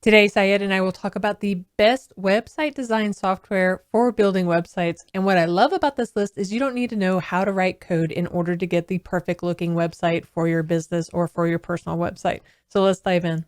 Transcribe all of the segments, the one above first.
Today, Syed and I will talk about the best website design software for building websites. And what I love about this list is you don't need to know how to write code in order to get the perfect looking website for your business or for your personal website. So let's dive in.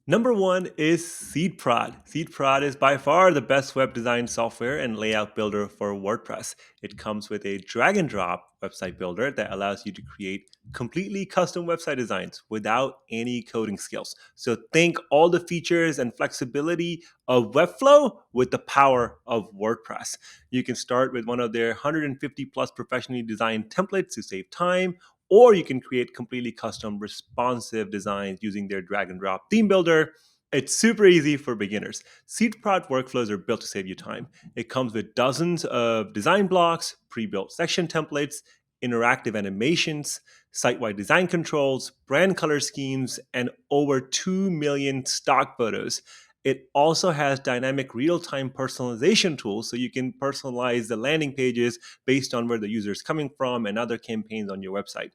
Number one is SeedProd. SeedProd is by far the best web design software and layout builder for WordPress. It comes with a drag and drop website builder that allows you to create completely custom website designs without any coding skills. So think all the features and flexibility of Webflow with the power of WordPress. You can start with one of their 150 plus professionally designed templates to save time, or you can create completely custom responsive designs using their drag and drop theme builder. It's super easy for beginners. SeedProd workflows are built to save you time. It comes with dozens of design blocks, pre-built section templates, interactive animations, site-wide design controls, brand color schemes, and over 2 million stock photos. It also has dynamic real-time personalization tools, so you can personalize the landing pages based on where the user is coming from and other campaigns on your website.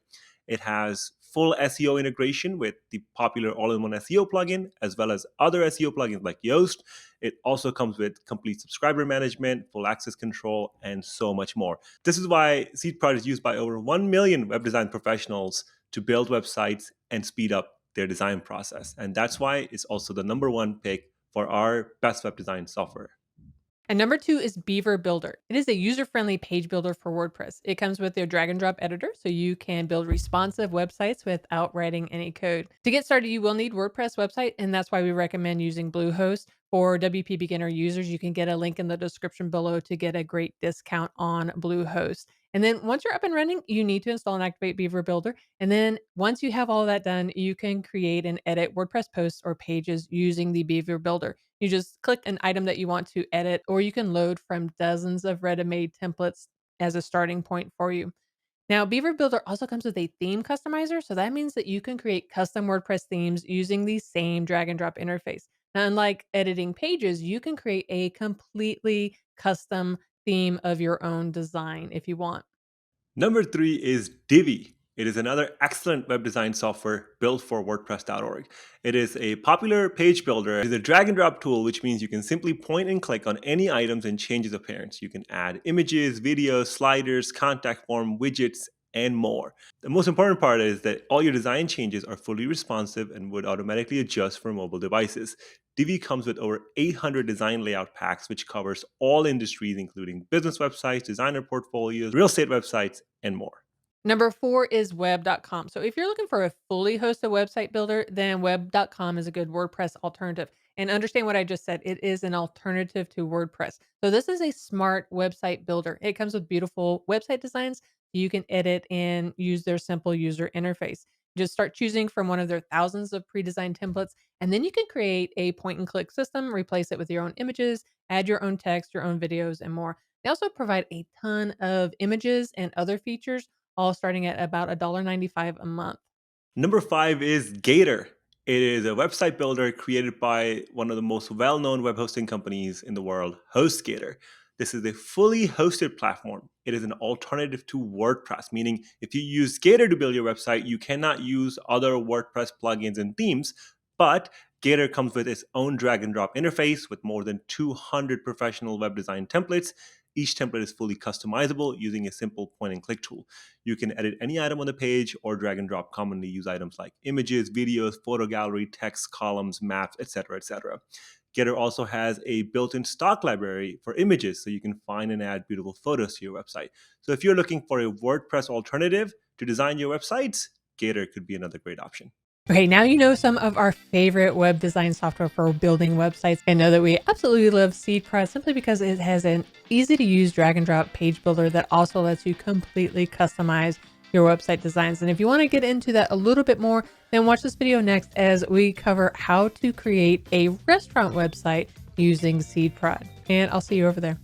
It has full SEO integration with the popular all-in-one SEO plugin, as well as other SEO plugins like Yoast. It also comes with complete subscriber management, full access control, and so much more. This is why SeedProd is used by over 1 million web design professionals to build websites and speed up their design process. And that's why it's also the number one pick for our best web design software. And number two is Beaver Builder. It is a user-friendly page builder for WordPress. It comes with their drag and drop editor, so you can build responsive websites without writing any code. To get started, you will need WordPress website, and that's why we recommend using Bluehost. For WP beginner users, you can get a link in the description below to get a great discount on Bluehost. And then once you're up and running, you need to install and activate Beaver Builder. And then once you have all of that done, you can create and edit WordPress posts or pages using the Beaver Builder. You just click an item that you want to edit, or you can load from dozens of ready-made templates as a starting point for you. Now, Beaver Builder also comes with a theme customizer, so that means that you can create custom WordPress themes using the same drag and drop interface. Now, unlike editing pages, you can create a completely custom theme of your own design if you want. Number three is Divi. It is another excellent web design software built for WordPress.org. It is a popular page builder. It is a drag and drop tool, which means you can simply point and click on any items and change its appearance. You can add images, videos, sliders, contact form, widgets, and more. The most important part is that all your design changes are fully responsive and would automatically adjust for mobile devices. Divi comes with over 800 design layout packs, which covers all industries, including business websites, designer portfolios, real estate websites, and more. Number four is web.com. So if you're looking for a fully hosted website builder, then web.com is a good WordPress alternative. And understand what I just said. It is an alternative to WordPress. So this is a smart website builder. It comes with beautiful website designs. You can edit and use their simple user interface. Just start choosing from one of their thousands of pre-designed templates, and then you can create a point and click system, replace it with your own images, add your own text, your own videos, and more. They also provide a ton of images and other features, all starting at about $1.95 a month. Number five is Gator. It is a website builder created by one of the most well known web hosting companies in the world, HostGator. This is a fully hosted platform. It is an alternative to WordPress, meaning if you use Gator to build your website, you cannot use other WordPress plugins and themes, but Gator comes with its own drag and drop interface with more than 200 professional web design templates. Each template is fully customizable using a simple point and click tool. You can edit any item on the page or drag and drop commonly used items like images, videos, photo gallery, text, columns, maps, etc., etc. Getter also has a built-in stock library for images, so you can find and add beautiful photos to your website. So if you're looking for a WordPress alternative to design your websites, Gator could be another great option. Okay, now you know some of our favorite web design software for building websites, and know that we absolutely love SeedProd simply because it has an easy to use drag and drop page builder that also lets you completely customize your website designs. And if you want to get into that a little bit more, then watch this video next as we cover how to create a restaurant website using SeedProd. And I'll see you over there.